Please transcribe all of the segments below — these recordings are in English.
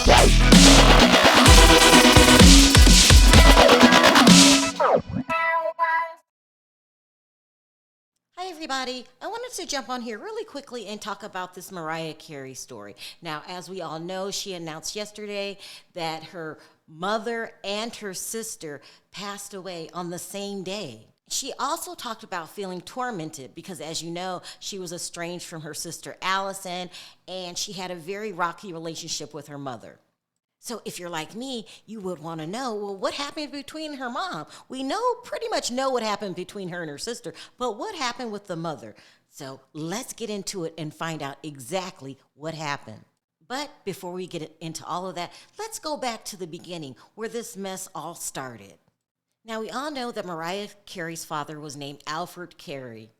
Hi, everybody. I wanted to jump on here really quickly and talk about this Mariah Carey story. Now, as we all know, she announced yesterday that her mother and her sister passed away on the same day. She also talked about feeling tormented because, as you know, she was estranged from her sister Alison, and she had a very rocky relationship with her mother. So if you're like me, you would want to know, well, what happened between her mom? We pretty much know what happened between her and her sister, but what happened with the mother? So let's get into it and find out exactly what happened. But before we get into all of that, let's go back to the beginning where this mess all started. Now, we all know that Mariah Carey's father was named Alfred Carey,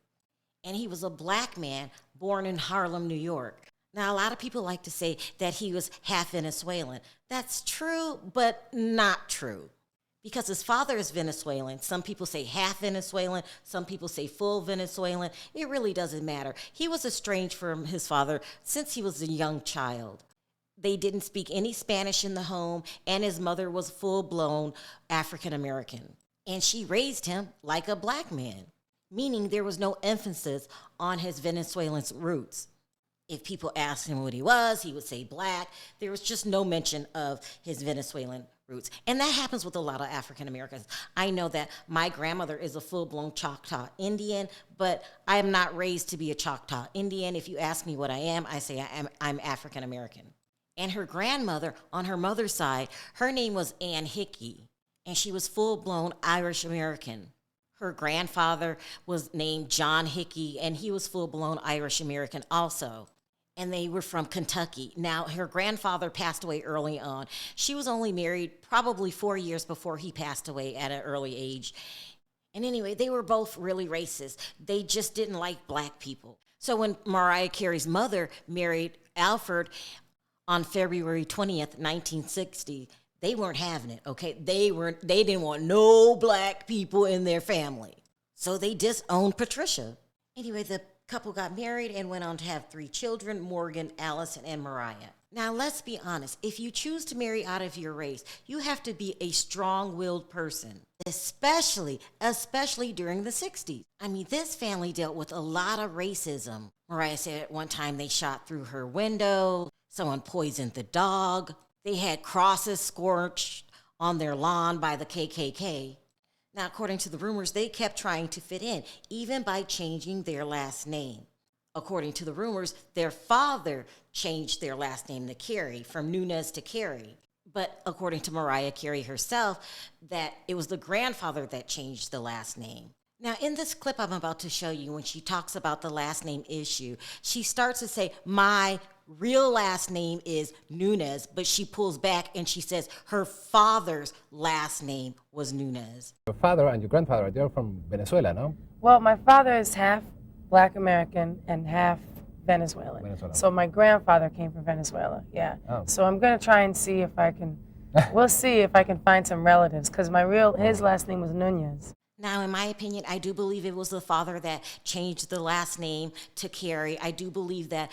and he was a black man born in Harlem, New York. Now, a lot of people like to say that he was half Venezuelan. That's true, but not true. Because his father is Venezuelan. Some people say half Venezuelan. Some people say full Venezuelan. It really doesn't matter. He was estranged from his father since he was a young child. They didn't speak any Spanish in the home, and his mother was full-blown African American. And she raised him like a black man, meaning there was no emphasis on his Venezuelan roots. If people asked him what he would say black. There was just no mention of his Venezuelan roots. And that happens with a lot of African Americans. I know that my grandmother is a full-blown Choctaw Indian, but I am not raised to be a Choctaw Indian. If you ask me what I am, I say I'm African American. And her grandmother, on her mother's side, her name was Ann Hickey, and she was full-blown Irish American. Her grandfather was named John Hickey, and he was full-blown Irish American also. And they were from Kentucky. Now, her grandfather passed away early on. She was only married probably 4 years before he passed away at an early age. And anyway, they were both really racist. They just didn't like black people. So when Mariah Carey's mother married Alfred on February 20th, 1960, they weren't having it, okay? They didn't want no black people in their family. So they disowned Patricia. Anyway, the couple got married and went on to have 3 children, Morgan, Alison, and Mariah. Now, let's be honest. If you choose to marry out of your race, you have to be a strong-willed person, especially during the 60s. I mean, this family dealt with a lot of racism. Mariah said at one time they shot through her window. Someone poisoned the dog. They had crosses scorched on their lawn by the KKK. Now, according to the rumors, they kept trying to fit in, even by changing their last name. According to the rumors, their father changed their last name to Carey, from Nunez to Carey. But according to Mariah Carey herself, that it was the grandfather that changed the last name. Now, in this clip I'm about to show you, when she talks about the last name issue, she starts to say, my real last name is Nunez, but she pulls back and she says her father's last name was Nunez. Your father and your grandfather, they're from Venezuela, no? Well, my father is half Black American and half Venezuelan. So my grandfather came from Venezuela, yeah. Oh. So I'm going to try and see if I can, we'll see if I can find some relatives, because his last name was Nunez. Now, in my opinion, I do believe it was the father that changed the last name to Carey. I do believe that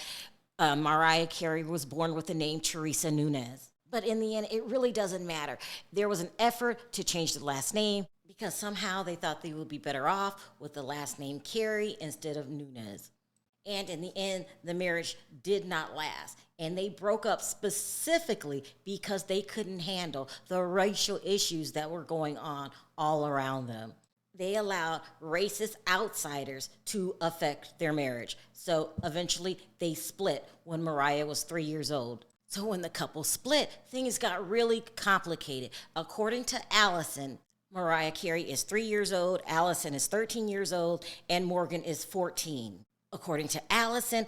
Mariah Carey was born with the name Teresa Nunez. But in the end, it really doesn't matter. There was an effort to change the last name because somehow they thought they would be better off with the last name Carey instead of Nunez. And in the end, the marriage did not last. And they broke up specifically because they couldn't handle the racial issues that were going on all around them. They allowed racist outsiders to affect their marriage. So eventually they split when Mariah was 3 years old. So when the couple split, things got really complicated. According to Alison, Mariah Carey is 3 years old, Alison is 13 years old, and Morgan is 14. According to Alison,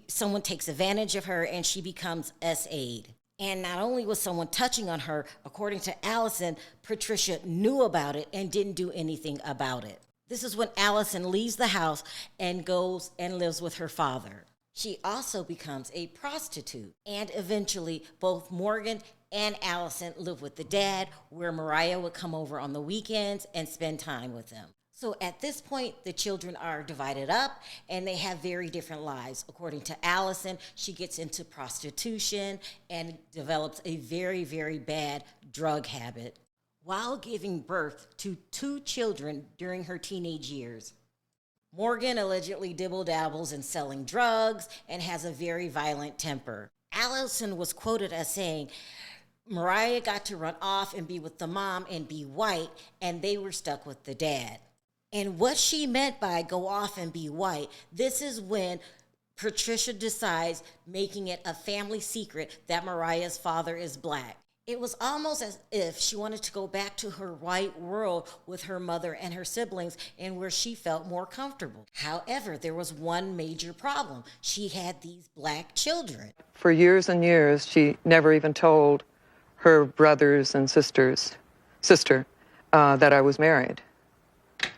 someone takes advantage of her and she becomes SA'd. And not only was someone touching on her, according to Alison, Patricia knew about it and didn't do anything about it. This is when Alison leaves the house and goes and lives with her father. She also becomes a prostitute. And eventually, both Morgan and Alison live with the dad, where Mariah would come over on the weekends and spend time with them. So at this point, the children are divided up and they have very different lives. According to Alison, she gets into prostitution and develops a very, very bad drug habit while giving birth to 2 children during her teenage years. Morgan allegedly dibble-dabbles in selling drugs and has a very violent temper. Alison was quoted as saying, Mariah got to run off and be with the mom and be white, and they were stuck with the dad. And what she meant by go off and be white, this is when Patricia decides, making it a family secret, that Mariah's father is black. It was almost as if she wanted to go back to her white world with her mother and her siblings and where she felt more comfortable. However, there was one major problem. She had these black children. For years and years, she never even told her brothers and sister that I was married.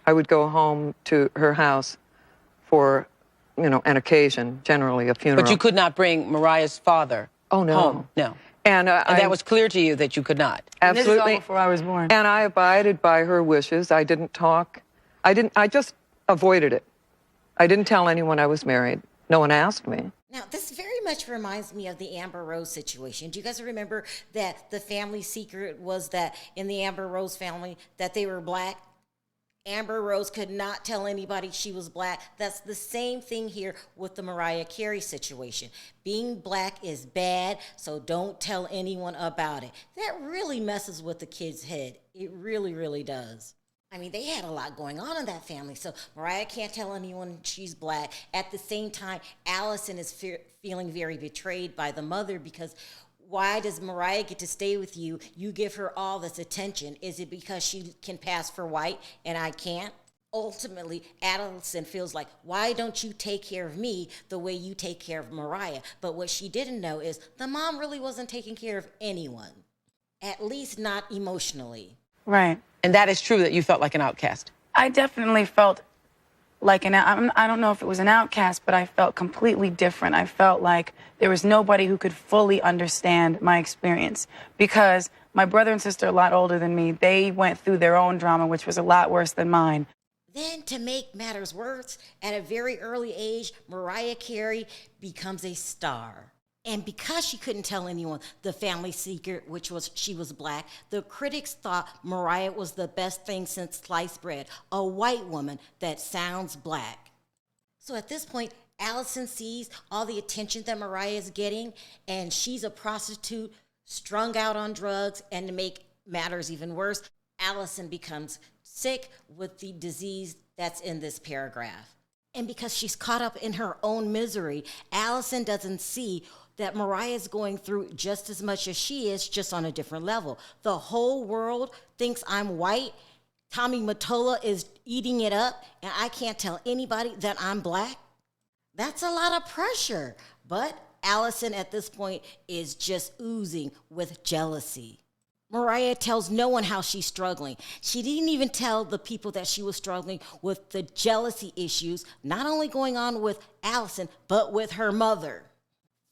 I would go home to her house for, an occasion, generally a funeral. But you could not bring Mariah's father home? No. And that was clear to you that you could not? Absolutely. And this is all before I was born. And I abided by her wishes. I didn't talk. I just avoided it. I didn't tell anyone I was married. No one asked me. Now, this very much reminds me of the Amber Rose situation. Do you guys remember that the family secret was that in the Amber Rose family that they were black? Amber Rose could not tell anybody she was black. That's the same thing here with the Mariah Carey situation. Being black is bad, so don't tell anyone about it. That really messes with the kid's head. It really, really does. I mean, they had a lot going on in that family, so Mariah can't tell anyone she's black. At the same time, Alison is feeling very betrayed by the mother because why does Mariah get to stay with you? You give her all this attention. Is it because she can pass for white and I can't? Ultimately, Alison feels like, why don't you take care of me the way you take care of Mariah? But what she didn't know is the mom really wasn't taking care of anyone, at least not emotionally. Right. And that is true that you felt like an outcast? I definitely felt like I don't know if it was an outcast, but I felt completely different. I felt like there was nobody who could fully understand my experience because my brother and sister are a lot older than me. They went through their own drama, which was a lot worse than mine. Then, to make matters worse, at a very early age, Mariah Carey becomes a star. And because she couldn't tell anyone the family secret, which was she was black, the critics thought Mariah was the best thing since sliced bread, a white woman that sounds black. So at this point, Alison sees all the attention that Mariah is getting, and she's a prostitute, strung out on drugs, and to make matters even worse, Alison becomes sick with the disease that's in this paragraph. And because she's caught up in her own misery, Alison doesn't see that Mariah is going through just as much as she is, just on a different level. The whole world thinks I'm white. Tommy Mottola is eating it up, and I can't tell anybody that I'm black. That's a lot of pressure. But Alison at this point is just oozing with jealousy. Mariah tells no one how she's struggling. She didn't even tell the people that she was struggling with the jealousy issues, not only going on with Alison, but with her mother.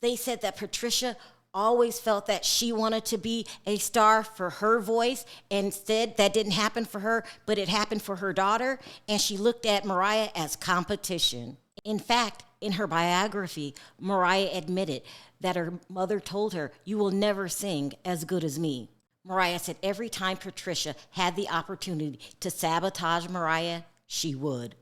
They said that Patricia always felt that she wanted to be a star for her voice. Instead, that didn't happen for her, but it happened for her daughter, and she looked at Mariah as competition. In fact, in her biography, Mariah admitted that her mother told her, "You will never sing as good as me." Mariah said every time Patricia had the opportunity to sabotage Mariah, she would.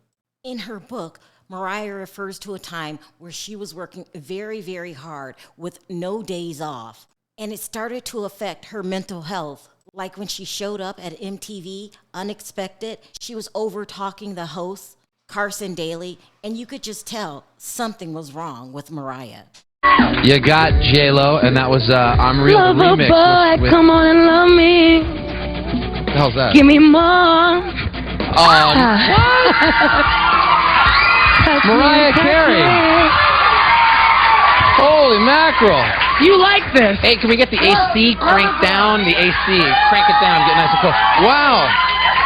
In her book, Mariah refers to a time where she was working very, very hard with no days off. And it started to affect her mental health. Like when she showed up at MTV, unexpected, she was over-talking the host, Carson Daly, and you could just tell something was wrong with Mariah. You got J-Lo, and that was I'm Real, the remix. Boy, with... come on and love me. What the hell's that? Give me more. Mariah Carey. Holy mackerel. You like this? Hey, can we get the AC cranked down? The AC. Crank it down. Get nice and cool. Wow.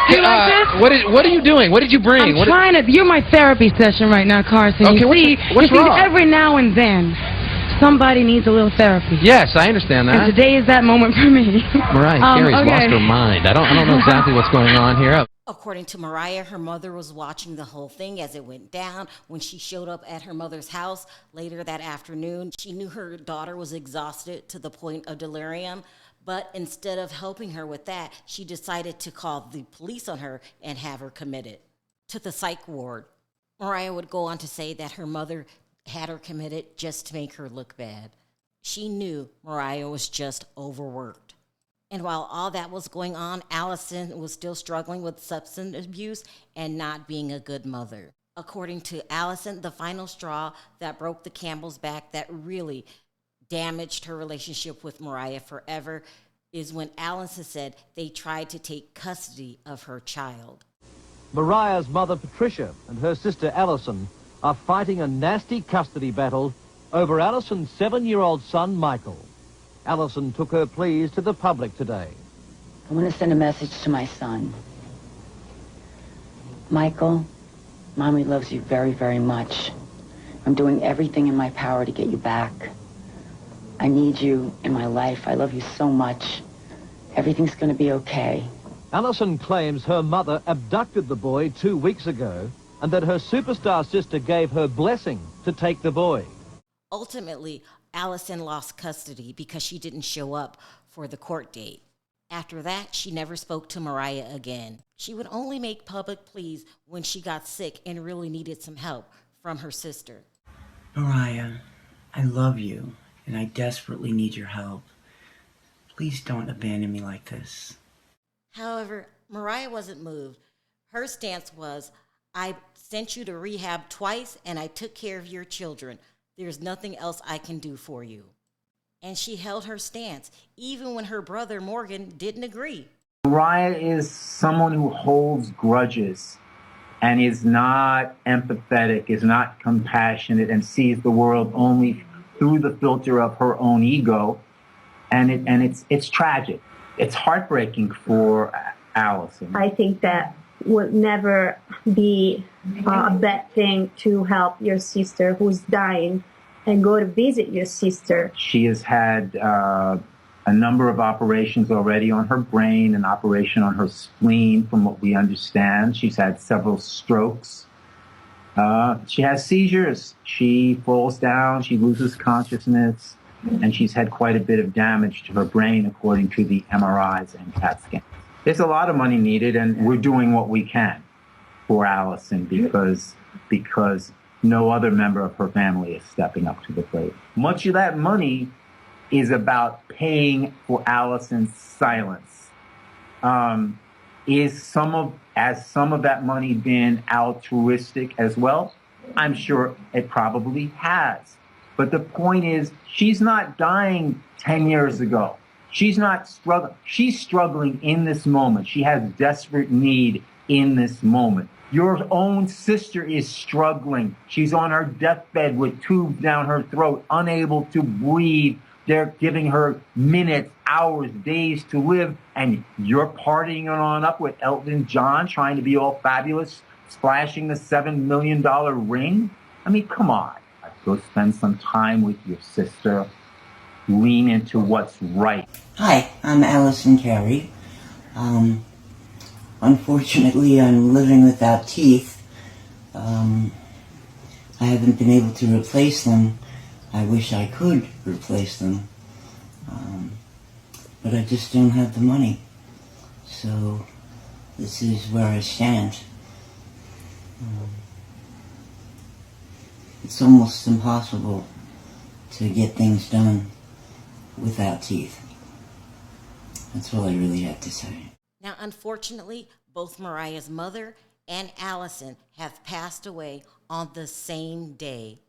You like this? What are you doing? What did you bring? I'm trying to. You're my therapy session right now, Carson. Okay, what's wrong? Every now and then, somebody needs a little therapy. Yes, I understand that. And today is that moment for me. Mariah Carey's lost her mind. I don't know exactly what's going on here. According to Mariah, her mother was watching the whole thing as it went down. When she showed up at her mother's house later that afternoon, she knew her daughter was exhausted to the point of delirium. But instead of helping her with that, she decided to call the police on her and have her committed to the psych ward. Mariah would go on to say that her mother had her committed just to make her look bad. She knew Mariah was just overworked. And while all that was going on, Alison was still struggling with substance abuse and not being a good mother. According to Alison, the final straw that broke the camel's back that really damaged her relationship with Mariah forever is when Alison said they tried to take custody of her child. Mariah's mother, Patricia, and her sister, Alison, are fighting a nasty custody battle over Alison's 7-year-old son, Michael. Alison took her pleas to the public today. I want to send a message to my son. Michael, Mommy loves you very, very much. I'm doing everything in my power to get you back. I need you in my life. I love you so much. Everything's going to be okay. Alison claims her mother abducted the boy 2 weeks ago and that her superstar sister gave her blessing to take the boy. Ultimately, Alison lost custody because she didn't show up for the court date. After that, she never spoke to Mariah again. She would only make public pleas when she got sick and really needed some help from her sister. Mariah, I love you, and I desperately need your help. Please don't abandon me like this. However, Mariah wasn't moved. Her stance was, I sent you to rehab twice and I took care of your children. There's nothing else I can do for you. And she held her stance, even when her brother Morgan didn't agree. Mariah is someone who holds grudges and is not empathetic, is not compassionate, and sees the world only through the filter of her own ego. And it's tragic. It's heartbreaking for Alison. I think that would never be a bad thing to help your sister who's dying and go to visit your sister. She has had a number of operations already on her brain, an operation on her spleen, from what we understand. She's had several strokes. She has seizures. She falls down. She loses consciousness. And she's had quite a bit of damage to her brain, according to the MRIs and CAT scans. There's a lot of money needed, and we're doing what we can for Alison because no other member of her family is stepping up to the plate. Much of that money is about paying for Alison's silence. Has some of that money been altruistic as well? I'm sure it probably has. But the point is, she's not dying 10 years ago. She's not struggling. She's struggling in this moment. She has desperate need in this moment. Your own sister is struggling. She's on her deathbed with tubes down her throat, unable to breathe. They're giving her minutes, hours, days to live. And you're partying on up with Elton John, trying to be all fabulous, splashing the $7 million ring. I mean, come on. Go spend some time with your sister. Lean into what's right. Hi, I'm Alison Carey. Unfortunately, I'm living without teeth. I haven't been able to replace them. I wish I could replace them. But I just don't have the money. So this is where I stand. It's almost impossible to get things done without teeth. That's all I really have to say. Now, unfortunately, both Mariah's mother and Alison have passed away on the same day.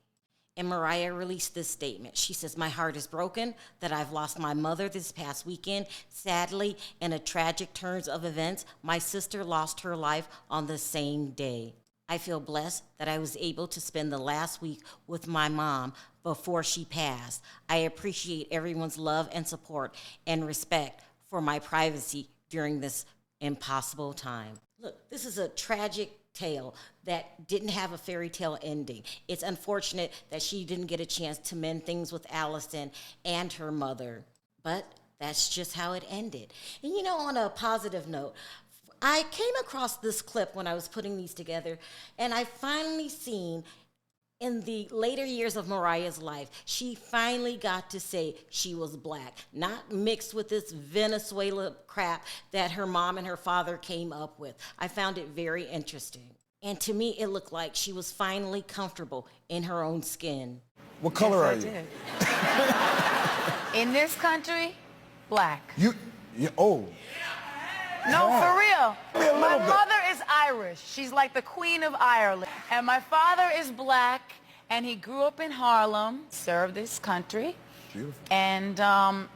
And Mariah released this statement. She says, "My heart is broken that I've lost my mother this past weekend. Sadly, in a tragic turn of events, my sister lost her life on the same day. I feel blessed that I was able to spend the last week with my mom before she passed. I appreciate everyone's love and support and respect for my privacy during this impossible time." Look, this is a tragic tale that didn't have a fairy tale ending. It's unfortunate that she didn't get a chance to mend things with Alison and her mother, but that's just how it ended. And on a positive note, I came across this clip when I was putting these together, and I finally seen in the later years of Mariah's life, she finally got to say she was black, not mixed with this Venezuela crap that her mom and her father came up with. I found it very interesting. And to me, it looked like she was finally comfortable in her own skin. What color are you? In this country, black. Oh. No, Yeah. for real. My bit. mother is Irish. She's like the Queen of Ireland. And my father is black, and he grew up in Harlem, served this country. Beautiful. And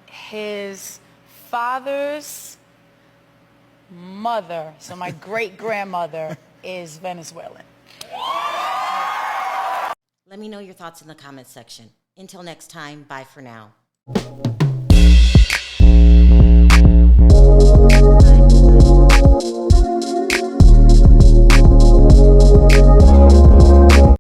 his father's mother, so my great-grandmother, is Venezuelan. Let me know your thoughts in the comments section. Until next time, bye for now.